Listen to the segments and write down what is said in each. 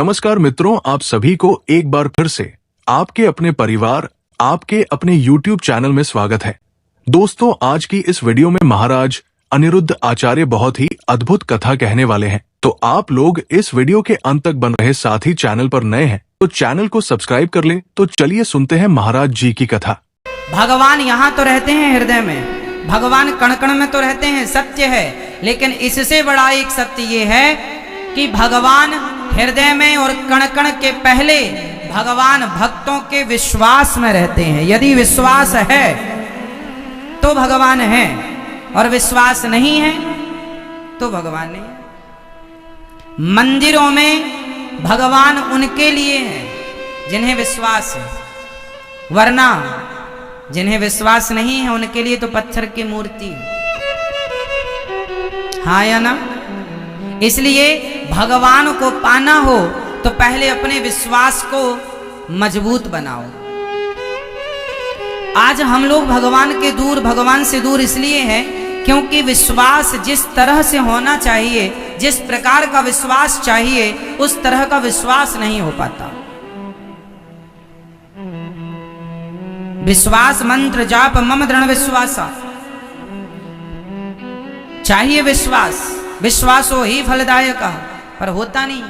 नमस्कार मित्रों, आप सभी को एक बार फिर से आपके अपने परिवार, आपके अपने YouTube चैनल में स्वागत है। दोस्तों, आज की इस वीडियो में महाराज अनिरुद्ध आचार्य बहुत ही अद्भुत कथा कहने वाले हैं। तो आप लोग इस वीडियो के अंत तक बन रहे, साथ ही चैनल पर नए हैं तो चैनल को सब्सक्राइब कर ले। तो चलिए सुनते हैं महाराज जी की कथा। भगवान यहाँ तो रहते हैं हृदय में, भगवान कण कण में तो रहते हैं, सत्य है। लेकिन इससे बड़ा एक सत्य ये है कि भगवान हृदय में और कण कण के पहले भगवान भक्तों के विश्वास में रहते हैं। यदि विश्वास है तो भगवान है, और विश्वास नहीं है तो भगवान नहीं है। मंदिरों में भगवान उनके लिए हैं जिन्हें विश्वास है, वरना जिन्हें विश्वास नहीं है उनके लिए तो पत्थर की मूर्ति है। हाँ या ना? इसलिए भगवान को पाना हो तो पहले अपने विश्वास को मजबूत बनाओ। आज हम लोग भगवान से दूर इसलिए हैं क्योंकि विश्वास जिस तरह से होना चाहिए, जिस प्रकार का विश्वास चाहिए, उस तरह का विश्वास नहीं हो पाता। विश्वास मंत्र जाप मम दृढ़ विश्वासा, चाहिए विश्वासो ही फलदायक, पर होता नहीं।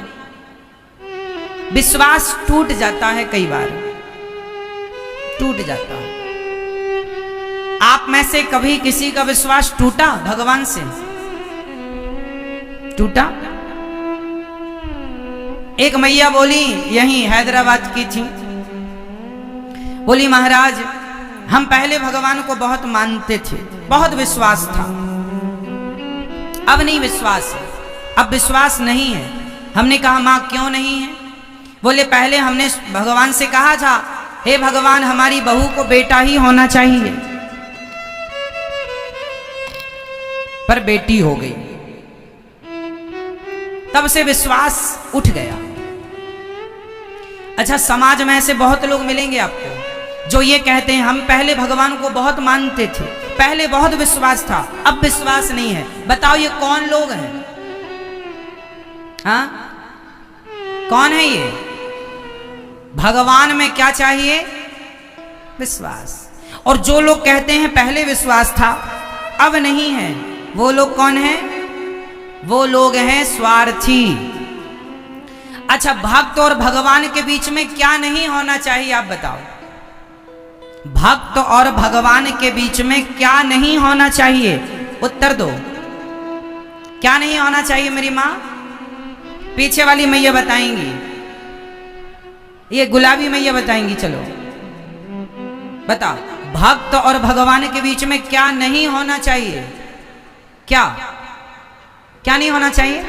विश्वास टूट जाता है, कई बार टूट जाता है। आप में से कभी किसी का विश्वास टूटा? भगवान से टूटा? एक मैया बोली, यहीं हैदराबाद की थी, बोली महाराज हम पहले भगवान को बहुत मानते थे, बहुत विश्वास था, अब नहीं विश्वास है, अब विश्वास नहीं है। हमने कहा मां क्यों नहीं है? बोले पहले हमने भगवान से कहा था, हे भगवान हमारी बहू को बेटा ही होना चाहिए, पर बेटी हो गई, तब से विश्वास उठ गया। अच्छा, समाज में ऐसे बहुत लोग मिलेंगे आपको जो ये कहते हैं हम पहले भगवान को बहुत मानते थे, पहले बहुत विश्वास था, अब विश्वास नहीं है। बताओ ये कौन लोग हैं? हाँ, कौन है ये? भगवान में क्या चाहिए? विश्वास। और जो लोग कहते हैं पहले विश्वास था अब नहीं है, वो लोग कौन हैं? वो लोग हैं स्वार्थी। अच्छा, भक्त और भगवान के बीच में क्या नहीं होना चाहिए, आप बताओ। भक्त और भगवान के बीच में क्या नहीं होना चाहिए? उत्तर दो। क्या नहीं होना चाहिए? मेरी मां, पीछे वाली मैया बताएंगी, ये गुलाबी मैया बताएंगी। चलो बताओ, भक्त और भगवान के बीच में क्या नहीं होना चाहिए? क्या क्या नहीं होना चाहिए?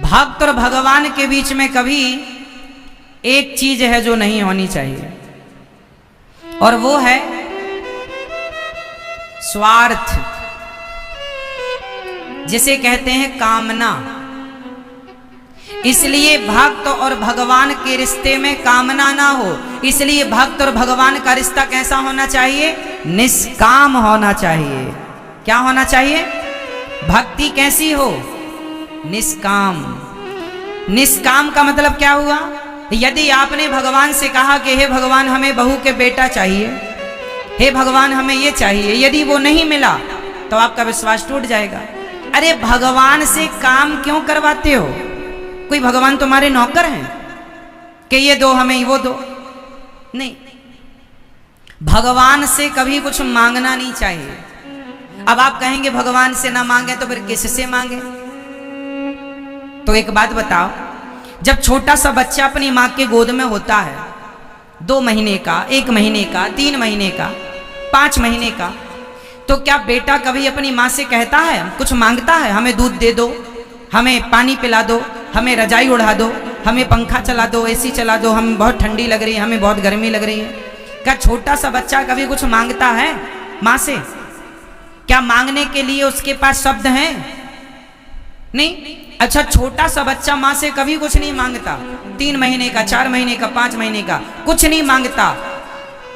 भक्त और भगवान के बीच में कभी एक चीज है जो नहीं होनी चाहिए, और वो है स्वार्थ, जिसे कहते हैं कामना। इसलिए भक्त और भगवान के रिश्ते में कामना ना हो। इसलिए भक्त और भगवान का रिश्ता कैसा होना चाहिए? निष्काम होना चाहिए। क्या होना चाहिए? भक्ति कैसी हो? निष्काम। निष्काम का मतलब क्या हुआ? यदि आपने भगवान से कहा कि हे भगवान हमें बहू के बेटा चाहिए, हे भगवान हमें ये चाहिए, यदि वो नहीं मिला तो आपका विश्वास टूट जाएगा। अरे भगवान से काम क्यों करवाते हो? कोई भगवान तुम्हारे नौकर हैं कि ये दो हमें, वो दो? नहीं, भगवान से कभी कुछ मांगना नहीं चाहिए। अब आप कहेंगे भगवान से ना मांगे तो फिर किससे मांगे? तो एक बात बताओ, जब छोटा सा बच्चा अपनी मां के गोद में होता है, 2 महीने का, 1 महीने का, 3 महीने का, 5 महीने का, तो क्या बेटा कभी अपनी मां से कहता है, कुछ मांगता है, हमें दूध दे दो, हमें पानी पिला दो, हमें रजाई उड़ा दो, हमें पंखा चला दो, एसी चला दो, हमें बहुत ठंडी लग रही है, हमें बहुत गर्मी लग रही है? क्या छोटा सा बच्चा कभी कुछ मांगता है मां से? क्या मांगने के लिए उसके पास शब्द हैं? नहीं। अच्छा, छोटा सा बच्चा मां से कभी कुछ नहीं मांगता, 3 महीने का, 4 महीने का, 5 महीने का, कुछ नहीं मांगता,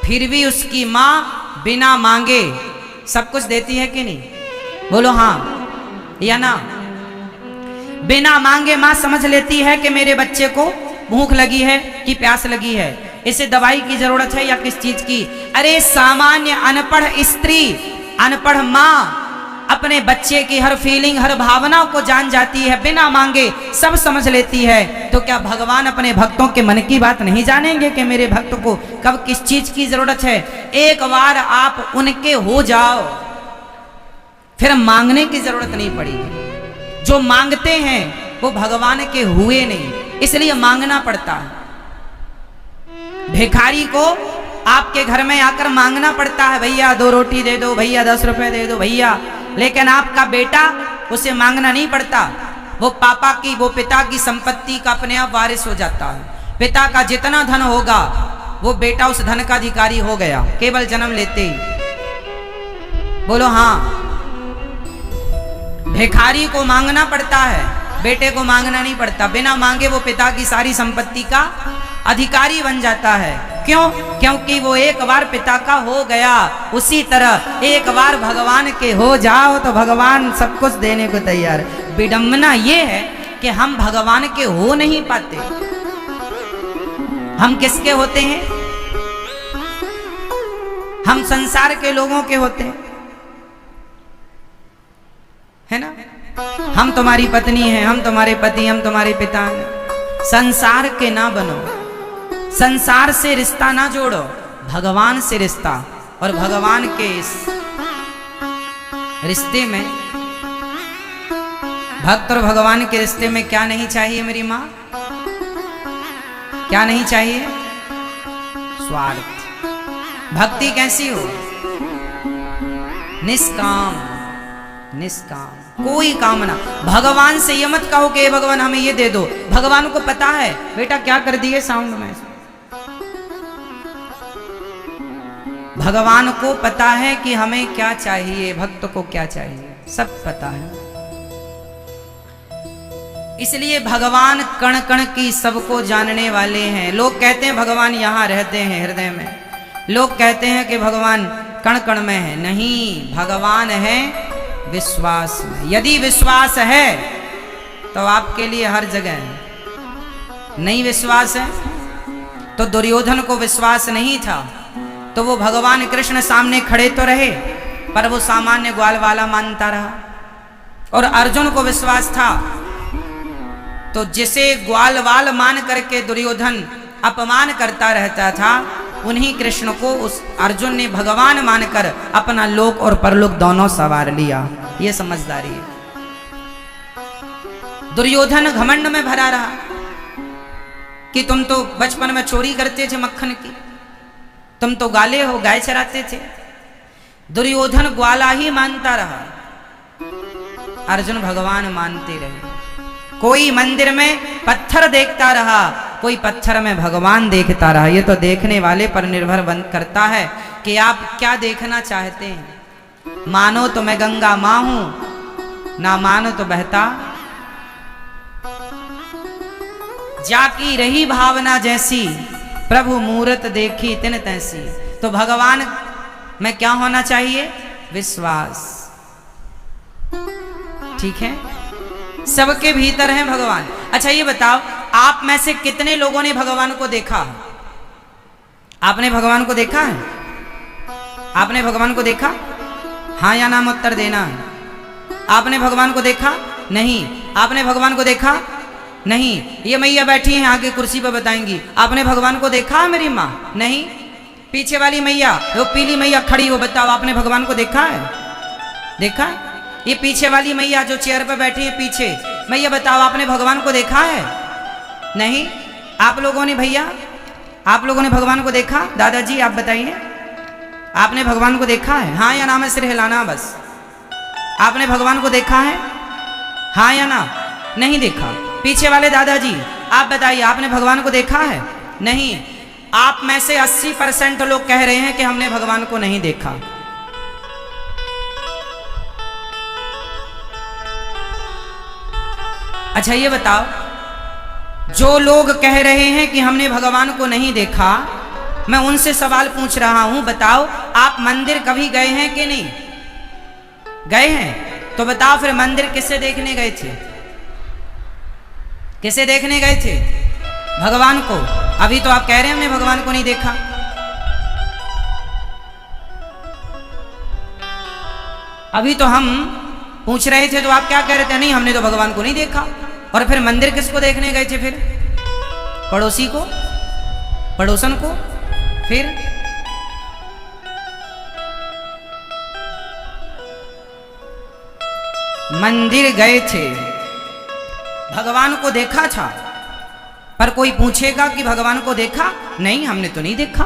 फिर भी उसकी मां बिना मांगे सब कुछ देती है कि नहीं? बोलो हाँ या ना? बिना मांगे माँ समझ लेती है कि मेरे बच्चे को भूख लगी है कि प्यास लगी है, इसे दवाई की जरूरत है या किस चीज की। अरे सामान्य अनपढ़ स्त्री, अनपढ़ माँ अपने बच्चे की हर फीलिंग, हर भावना को जान जाती है, बिना मांगे सब समझ लेती है। तो क्या भगवान अपने भक्तों के मन की बात नहीं जानेंगे कि मेरे भक्त को कब किस चीज की जरूरत है? एक बार आप उनके हो जाओ, फिर मांगने की जरूरत नहीं पड़ेगी। जो मांगते हैं वो भगवान के हुए नहीं, इसलिए मांगना पड़ता है। भिखारी को आपके घर में आकर मांगना पड़ता है, भैया 2 रोटी दे दो, भैया 10 रुपए दे दो भैया। लेकिन आपका बेटा, उसे मांगना नहीं पड़ता, वो पापा की, वो पिता की संपत्ति का अपने आप वारिस हो जाता है। पिता का जितना धन होगा वो बेटा उस धन का अधिकारी हो गया, केवल जन्म लेते ही। बोलो हाँ। भिखारी को मांगना पड़ता है, बेटे को मांगना नहीं पड़ता। बिना मांगे वो पिता की सारी संपत्ति का अधिकारी बन जाता है। क्यों? क्योंकि वो एक बार पिता का हो गया। उसी तरह एक बार भगवान के हो जाओ तो भगवान सब कुछ देने को तैयार है। विडंबना ये है कि हम भगवान के हो नहीं पाते। हम किसके होते हैं? हम संसार के लोगों के होते हैं, है ना? हम तुम्हारी पत्नी हैं, हम तुम्हारे पति, हम तुम्हारे पिता हैं। संसार के ना बनो, संसार से रिश्ता ना जोड़ो, भगवान से रिश्ता। और भगवान के इस रिश्ते में, भक्त और भगवान के रिश्ते में क्या नहीं चाहिए मेरी माँ? क्या नहीं चाहिए? स्वार्थ। भक्ति कैसी हो? निष्काम, निष्काम, कोई कामना। भगवान से ये मत कहो कि भगवान हमें ये दे दो। भगवान को पता है बेटा क्या कर दिए साउंड में। भगवान को पता है कि हमें क्या चाहिए, भक्त को क्या चाहिए, सब पता है। इसलिए भगवान कण कण की सबको जानने वाले हैं। लोग कहते हैं भगवान यहाँ रहते हैं हृदय में, लोग कहते हैं कि भगवान कण कण में है। नहीं, भगवान है विश्वास में। यदि विश्वास है तो आपके लिए हर जगह है। नहीं विश्वास है तो दुर्योधन को विश्वास नहीं था तो वो भगवान कृष्ण सामने खड़े तो रहे पर वो सामान्य ग्वाल वाला मानता रहा। और अर्जुन को विश्वास था तो जिसे ग्वाल वाल मान करके दुर्योधन अपमान करता रहता था, उन्हीं कृष्ण को उस अर्जुन ने भगवान मानकर अपना लोक और परलोक दोनों सवार लिया। ये समझदारी है। दुर्योधन घमंड में भरा रहा कि तुम तो बचपन में चोरी करते थे मक्खन की, तुम तो गाले हो, गाय चराते थे। दुर्योधन ग्वाला ही मानता रहा, अर्जुन भगवान मानते रहे। कोई मंदिर में पत्थर देखता रहा, कोई पत्थर में भगवान देखता रहा। ये तो देखने वाले पर निर्भर करता है कि आप क्या देखना चाहते हैं। मानो तो मैं गंगा माँ हूं, ना मानो तो बहता जाकी रही भावना जैसी, प्रभु मूरत देखी तिन तैसी। तो भगवान में क्या होना चाहिए? विश्वास। ठीक है, सबके भीतर है भगवान। अच्छा ये बताओ, आप में से कितने लोगों ने भगवान को देखा? आपने भगवान को देखा है? आपने भगवान को देखा? हाँ या नाम उत्तर देना है। आपने भगवान को देखा? नहीं। आपने भगवान को देखा? नहीं। ये मैया बैठी हैं आगे कुर्सी पर बताएंगी, आपने भगवान को देखा है मेरी माँ? नहीं। पीछे वाली मैया, वो पीली मैया खड़ी, वो बताओ आपने भगवान को देखा है? देखा है? ये पीछे वाली मैया जो चेयर पर बैठी है पीछे, मैया बताओ आपने भगवान को देखा है? नहीं। आप लोगों ने, भैया आप लोगों ने भगवान को देखा? दादाजी आप बताइए, आपने भगवान को देखा है? हाँ या ना में सिर हिलाना बस। आपने भगवान को देखा है? हाँ या ना? नहीं देखा। पीछे वाले दादाजी आप बताइए, आपने भगवान को देखा है? नहीं। आप में से 80% लोग कह रहे हैं कि हमने भगवान को नहीं देखा। अच्छा ये बताओ, जो लोग कह रहे हैं कि हमने भगवान को नहीं देखा, मैं उनसे सवाल पूछ रहा हूं, बताओ आप मंदिर कभी गए हैं कि नहीं गए हैं? तो बताओ फिर मंदिर किससे देखने गए थे? किसे देखने गए थे? भगवान को। अभी तो आप कह रहे हैं हमने भगवान को नहीं देखा। अभी तो हम पूछ रहे थे तो आप क्या कह रहे थे? नहीं, हमने तो भगवान को नहीं देखा। और फिर मंदिर किसको देखने गए थे? फिर पड़ोसी को, पड़ोसन को। फिर मंदिर गए थे, भगवान को देखा था, पर कोई पूछेगा कि भगवान को देखा? नहीं, हमने तो नहीं देखा।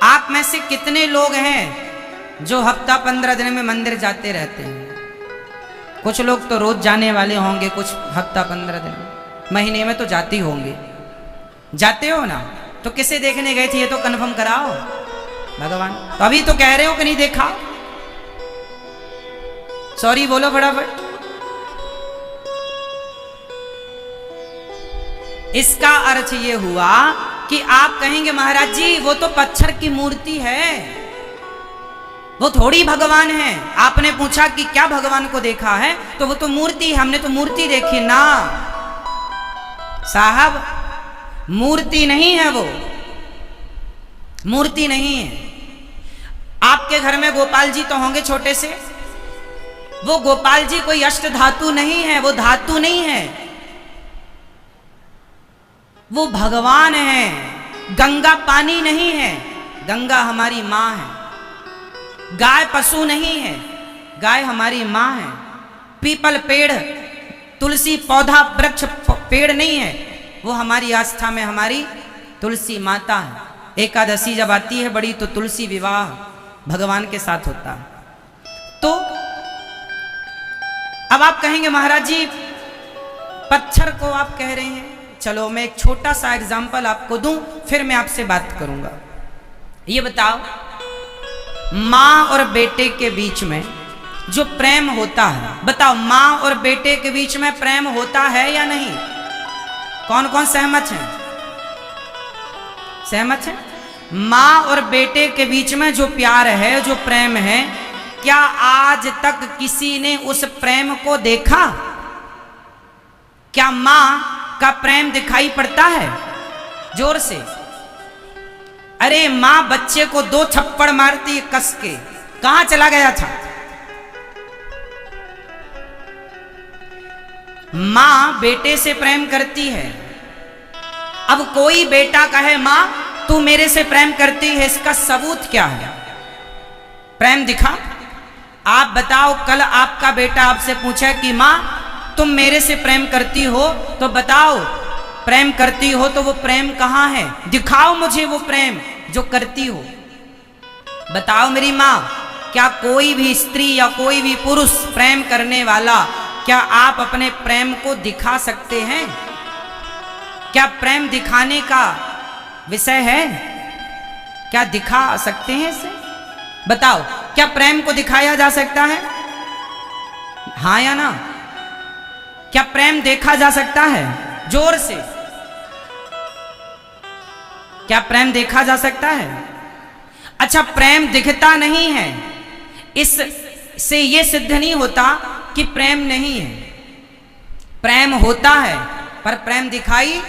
आप में से कितने लोग हैं जो हफ्ता 15 दिन में मंदिर जाते रहते हैं? कुछ लोग तो रोज जाने वाले होंगे, कुछ हफ्ता 15 दिन में, महीने में तो जाते होंगे। जाते हो ना? तो किसे देखने गए थे ये तो कंफर्म कराओ। भगवान। तो अभी तो कह रहे हो कि नहीं देखा। सॉरी बोलो फटाफट। इसका अर्थ ये हुआ कि आप कहेंगे महाराज जी वो तो पत्थर की मूर्ति है, वो थोड़ी भगवान है। आपने पूछा कि क्या भगवान को देखा है? तो वो तो मूर्ति है, हमने तो मूर्ति देखी ना साहब। मूर्ति नहीं है वो, मूर्ति नहीं है। आपके घर में गोपाल जी तो होंगे छोटे से, वो गोपाल जी कोई अष्ट धातु नहीं है, वो धातु नहीं है, वो भगवान है। गंगा पानी नहीं है, गंगा हमारी मां है। गाय पशु नहीं है, गाय हमारी मां है। पीपल पेड़, तुलसी पौधा, वृक्ष पेड़ नहीं है, वो हमारी आस्था में हमारी तुलसी माता है। एकादशी जब आती है बड़ी तो तुलसी विवाह भगवान के साथ होता है। तो अब आप कहेंगे महाराज जी पत्थर को आप कह रहे हैं। चलो मैं एक छोटा सा एग्जाम्पल आपको दूं, फिर मैं आपसे बात करूंगा। ये बताओ, मां और बेटे के बीच में जो प्रेम होता है, बताओ मां और बेटे के बीच में प्रेम होता है या नहीं? कौन कौन सहमत हैं? सहमत हैं? मां और बेटे के बीच में जो प्यार है, जो प्रेम है, क्या आज तक किसी ने उस प्रेम को देखा? क्या मां का प्रेम दिखाई पड़ता है? जोर से। अरे मां बच्चे को 2 थप्पड़ मारती है कस के, कहां चला गया था? मां बेटे से प्रेम करती है। अब कोई बेटा कहे मां तू मेरे से प्रेम करती है, इसका सबूत क्या है? प्रेम दिखा। आप बताओ, कल आपका बेटा आपसे पूछे कि मां तुम मेरे से प्रेम करती हो, तो बताओ प्रेम करती हो तो वो प्रेम कहां है? दिखाओ मुझे वो प्रेम जो करती हो। बताओ मेरी मां, क्या कोई भी स्त्री या कोई भी पुरुष प्रेम करने वाला, क्या आप अपने प्रेम को दिखा सकते हैं? क्या प्रेम दिखाने का विषय है? क्या दिखा सकते हैं इसे? बताओ, क्या प्रेम को दिखाया जा सकता है? हाँ या ना? क्या प्रेम देखा जा सकता है? जोर से। क्या प्रेम देखा जा सकता है? अच्छा, प्रेम दिखता नहीं है, इससे यह सिद्ध नहीं होता कि प्रेम नहीं है। प्रेम होता है पर प्रेम दिखाई,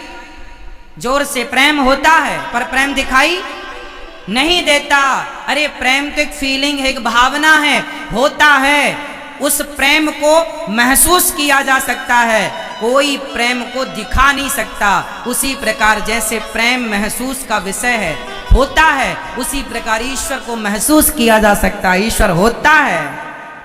जोर से, प्रेम होता है पर प्रेम दिखाई नहीं देता। अरे प्रेम तो एक फीलिंग है, एक भावना है, होता है। उस प्रेम को महसूस किया जा सकता है, कोई प्रेम को दिखा नहीं सकता। उसी प्रकार जैसे प्रेम महसूस का विषय है, होता है, उसी प्रकार ईश्वर को महसूस किया जा सकता है। ईश्वर होता है,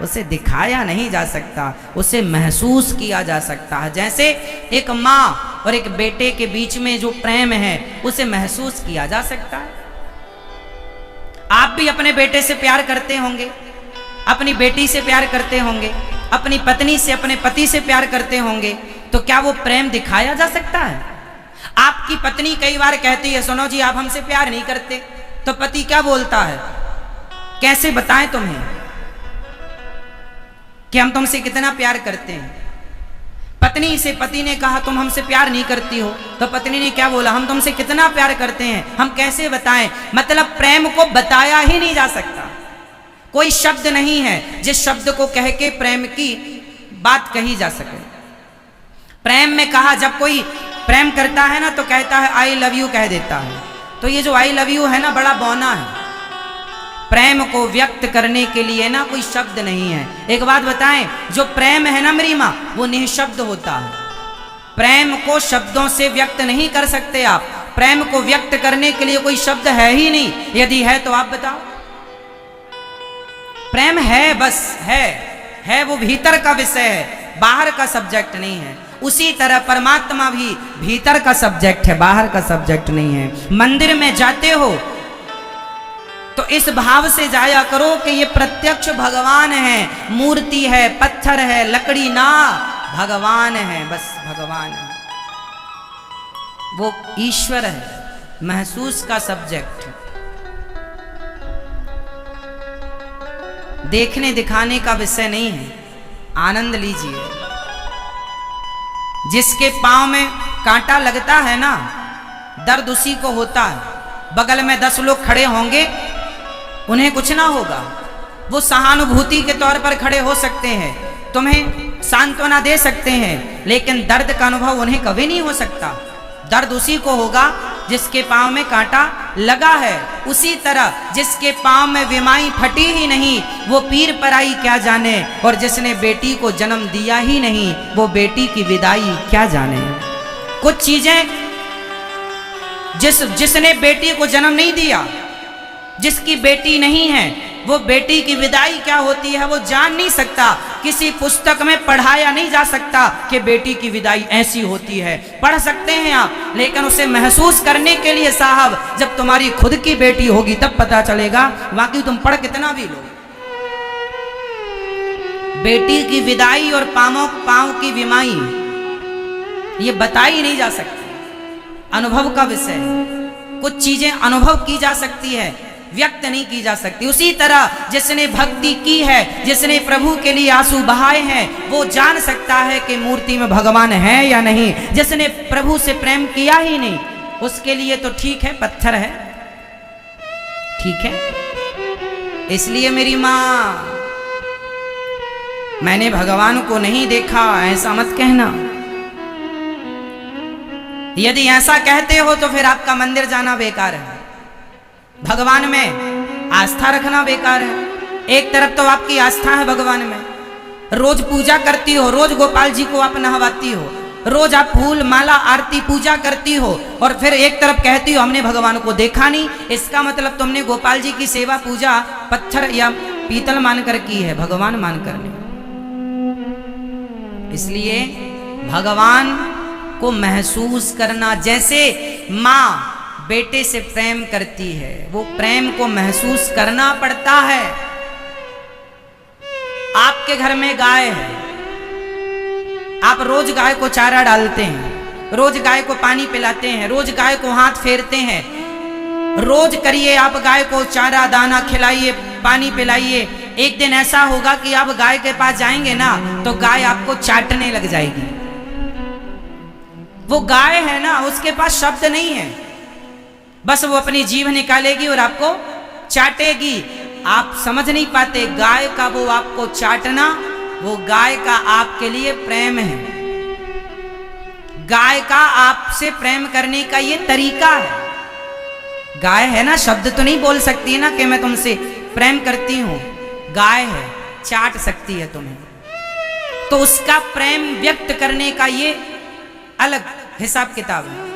उसे दिखाया नहीं जा सकता, उसे महसूस किया जा सकता है। जैसे एक माँ और एक बेटे के बीच में जो प्रेम है उसे महसूस किया जा सकता है। आप भी अपने बेटे से प्यार करते होंगे, अपनी बेटी से प्यार करते होंगे, अपनी पत्नी से, अपने पति से प्यार करते होंगे, तो क्या वो प्रेम दिखाया जा सकता है? आपकी पत्नी कई बार कहती है सुनो जी आप हमसे प्यार नहीं करते, तो पति क्या बोलता है? कैसे बताएं तुम्हें कि हम तुमसे कितना प्यार करते हैं? पत्नी से पति ने कहा तुम हमसे प्यार नहीं करती हो, तो पत्नी ने क्या बोला? हम तुमसे कितना प्यार करते हैं, हम कैसे बताएं? मतलब प्रेम को बताया ही नहीं जा सकता। कोई शब्द नहीं है जिस शब्द को कह के प्रेम की बात कही जा सके। प्रेम में कहा, जब कोई प्रेम करता है ना तो कहता है आई लव यू कह देता है। तो ये जो आई लव यू है ना बड़ा बौना है। प्रेम को व्यक्त करने के लिए ना कोई शब्द नहीं है। एक बात बताएं, जो प्रेम है ना मेरी माँ, वो निःशब्द होता है। प्रेम को शब्दों से व्यक्त नहीं कर सकते आप। प्रेम को व्यक्त करने के लिए कोई शब्द है ही नहीं। यदि है तो आप बताओ। प्रेम है, बस है वो भीतर का विषय है, बाहर का सब्जेक्ट नहीं है। उसी तरह परमात्मा भी भीतर का सब्जेक्ट है, बाहर का सब्जेक्ट नहीं है। मंदिर में जाते हो तो इस भाव से जाया करो कि ये प्रत्यक्ष भगवान है, मूर्ति है, पत्थर है, लकड़ी ना, भगवान है, बस भगवान है, वो ईश्वर है, महसूस का सब्जेक्ट। देखने दिखाने का विषय नहीं है। आनंद लीजिए। जिसके पांव में कांटा लगता है ना, दर्द उसी को होता है। बगल में 10 लोग खड़े होंगे, उन्हें कुछ ना होगा, वो सहानुभूति के तौर पर खड़े हो सकते हैं, तुम्हें सांत्वना दे सकते हैं, लेकिन दर्द का अनुभव उन्हें कभी नहीं हो सकता। दर्द उसी को होगा जिसके पांव में कांटा लगा है। उसी तरह जिसके पांव में विमाई फटी ही नहीं, वो पीर पराई क्या जाने, और जिसने बेटी को जन्म दिया ही नहीं, वो बेटी की विदाई क्या जाने। कुछ चीजें जिसने बेटी को जन्म नहीं दिया, जिसकी बेटी नहीं है, वो बेटी की विदाई क्या होती है वो जान नहीं सकता। किसी पुस्तक में पढ़ाया नहीं जा सकता कि बेटी की विदाई ऐसी होती है। पढ़ सकते हैं आप, लेकिन उसे महसूस करने के लिए साहब जब तुम्हारी खुद की बेटी होगी तब पता चलेगा। बाकी तुम पढ़ कितना भी लो, बेटी की विदाई और पांव की विमाई ये बताई नहीं जा सकती। अनुभव का विषय है। कुछ चीजें अनुभव की जा सकती है, व्यक्त नहीं की जा सकती। उसी तरह जिसने भक्ति की है, जिसने प्रभु के लिए आंसू बहाए हैं, वो जान सकता है कि मूर्ति में भगवान है या नहीं। जिसने प्रभु से प्रेम किया ही नहीं, उसके लिए तो ठीक है पत्थर है, ठीक है। इसलिए मेरी माँ, मैंने भगवान को नहीं देखा ऐसा मत कहना। यदि ऐसा कहते हो तो फिर आपका मंदिर जाना बेकार है, भगवान में आस्था रखना बेकार है। एक तरफ तो आपकी आस्था है भगवान में, रोज पूजा करती हो, रोज गोपाल जी को आप नहवाती हो, रोज आप फूल माला आरती पूजा करती हो, और फिर एक तरफ कहती हो हमने भगवान को देखा नहीं। इसका मतलब तुमने गोपाल जी की सेवा पूजा पत्थर या पीतल मानकर की है, भगवान मानकर नहीं। इसलिए भगवान को महसूस करना, जैसे माँ बेटे से प्रेम करती है, वो प्रेम को महसूस करना पड़ता है। आपके घर में गाय है, आप रोज गाय को चारा डालते हैं, रोज गाय को पानी पिलाते हैं, रोज गाय को हाथ फेरते हैं, रोज करिए आप गाय को चारा दाना खिलाइए, पानी पिलाइए। एक दिन ऐसा होगा कि आप गाय के पास जाएंगे ना तो गाय आपको चाटने लग जाएगी। वो गाय है ना, उसके पास शब्द नहीं है, बस वो अपनी जीभ निकालेगी और आपको चाटेगी। आप समझ नहीं पाते, गाय का वो आपको चाटना, वो गाय का आपके लिए प्रेम है। गाय का आपसे प्रेम करने का ये तरीका है। गाय है ना, शब्द तो नहीं बोल सकती ना कि मैं तुमसे प्रेम करती हूं। गाय है, चाट सकती है तुम्हें, तो उसका प्रेम व्यक्त करने का ये अलग हिसाब किताब है।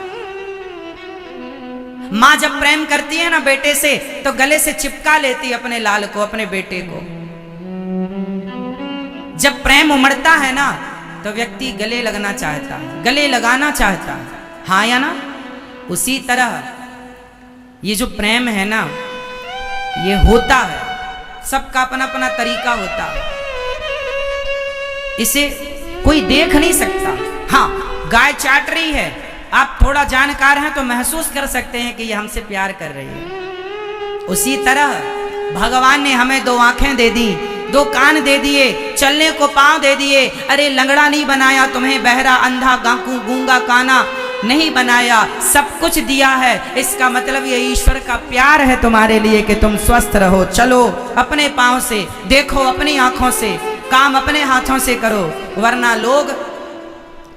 माँ जब प्रेम करती है ना बेटे से, तो गले से चिपका लेती है अपने लाल को, अपने बेटे को। जब प्रेम उमड़ता है ना तो व्यक्ति गले लगना चाहता है, गले लगाना चाहता है, हाँ या ना। उसी तरह ये जो प्रेम है ना, ये होता है, सबका अपना अपना तरीका होता है, इसे कोई देख नहीं सकता। हाँ, गाय चाट रही है, आप थोड़ा जानकार हैं तो महसूस कर सकते हैं कि ये हमसे प्यार कर रही है। उसी तरह भगवान ने हमें 2 आंखें दे दी, 2 कान दे दिए, चलने को पांव दे दिए। अरे लंगड़ा नहीं बनाया तुम्हें, बहरा अंधा गांकू गूंगा काना नहीं बनाया, सब कुछ दिया है। इसका मतलब ये ईश्वर का प्यार है तुम्हारे लिए कि तुम स्वस्थ रहो। चलो अपने पांव से, देखो अपनी आंखों से, काम अपने हाथों से करो, वरना लोग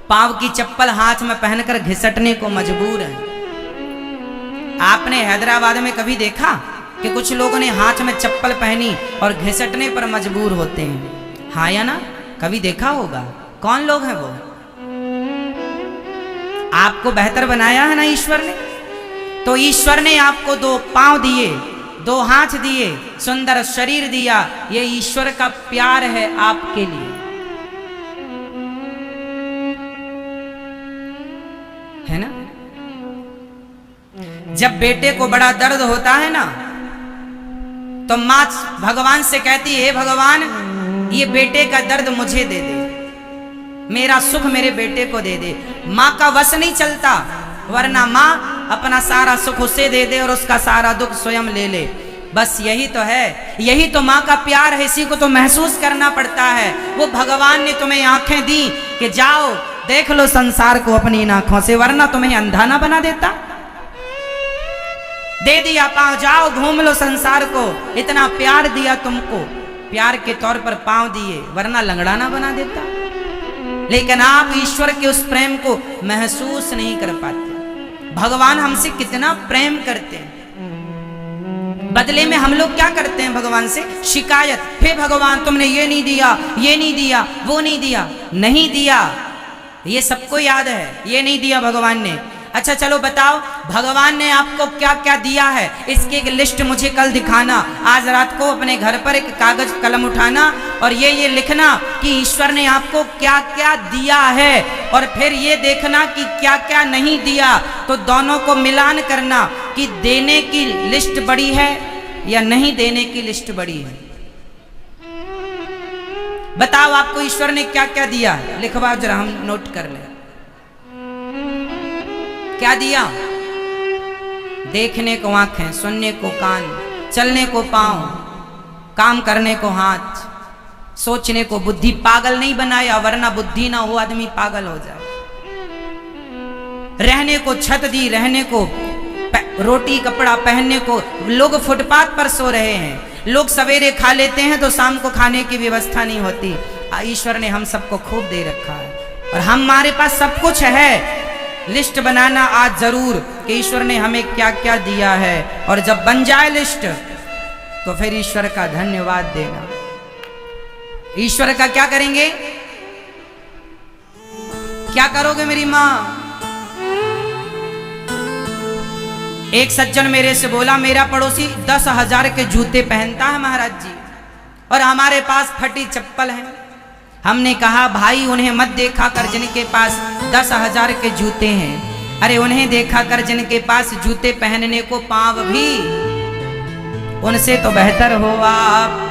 पांव की चप्पल हाथ में पहनकर घिसटने को मजबूर हैं। आपने हैदराबाद में कभी देखा कि कुछ लोगों ने हाथ में चप्पल पहनी और घिसटने पर मजबूर होते हैं? हाँ या ना? कभी देखा होगा? कौन लोग हैं वो? आपको बेहतर बनाया है ना ईश्वर ने। तो ईश्वर ने आपको 2 पांव दिए, 2 हाथ दिए, सुंदर शरीर दिया। ये ईश्वर का प्यार है आपके लिए, है ना। जब बेटे को बड़ा दर्द होता है ना, तो माँ भगवान से कहती है, हे भगवान, ये बेटे का दर्द मुझे दे दे, मेरा सुख मेरे बेटे को दे दे। माँ का वश नहीं चलता, वरना माँ अपना सारा सुख उसे दे दे और उसका सारा दुख स्वयं ले ले। बस यही तो है, यही तो माँ का प्यार है। इसी को तो महसूस करना पड़ता है। वो भगवान ने तुम्हें आंखें दी कि जाओ देख लो संसार को अपनी आंखों से, वरना तुम्हें अंधा ना बना देता। दे दिया पांव, जाओ घूम लो संसार को। इतना प्यार दिया तुमको, प्यार के तौर पर पांव दिए, वरना लंगड़ा ना बना देता। लेकिन आप ईश्वर के उस प्रेम को महसूस नहीं कर पाते। भगवान हमसे कितना प्रेम करते हैं, बदले में हम लोग क्या करते हैं भगवान से? शिकायत। हे भगवान, तुमने ये नहीं दिया, ये नहीं दिया, वो नहीं दिया। नहीं दिया, ये सबको याद है, ये नहीं दिया भगवान ने। अच्छा चलो बताओ, भगवान ने आपको क्या क्या दिया है, इसकी एक लिस्ट मुझे कल दिखाना। आज रात को अपने घर पर एक कागज कलम उठाना और ये लिखना कि ईश्वर ने आपको क्या क्या दिया है, और फिर ये देखना कि क्या क्या नहीं दिया। तो दोनों को मिलान करना कि देने की लिस्ट बड़ी है या नहीं देने की लिस्ट बड़ी है। बताओ आपको ईश्वर ने क्या क्या दिया है, लिखवाओ जरा, हम नोट कर लें। क्या दिया? देखने को आंखें, सुनने को कान, चलने को पांव, काम करने को हाथ, सोचने को बुद्धि। पागल नहीं बनाया, वरना बुद्धि ना हो आदमी पागल हो जाए। रहने को छत दी, रहने को रोटी कपड़ा, पहनने को। लोग फुटपाथ पर सो रहे हैं, लोग सवेरे खा लेते हैं तो शाम को खाने की व्यवस्था नहीं होती। ईश्वर ने हम सबको खूब दे रखा है और हमारे पास सब कुछ है। लिस्ट बनाना आज जरूर कि ईश्वर ने हमें क्या क्या दिया है, और जब बन जाए लिस्ट तो फिर ईश्वर का धन्यवाद देना। ईश्वर का क्या करेंगे? क्या करोगे मेरी मां? एक सज्जन मेरे से बोला, मेरा पड़ोसी 10,000 के जूते पहनता है महाराज जी, और हमारे पास फटी चप्पल है। हमने कहा, भाई उन्हें मत देखा कर जिनके पास 10,000 के जूते हैं। अरे उन्हें देखा कर जिनके पास जूते पहनने को पांव भी। उनसे तो बेहतर हो आप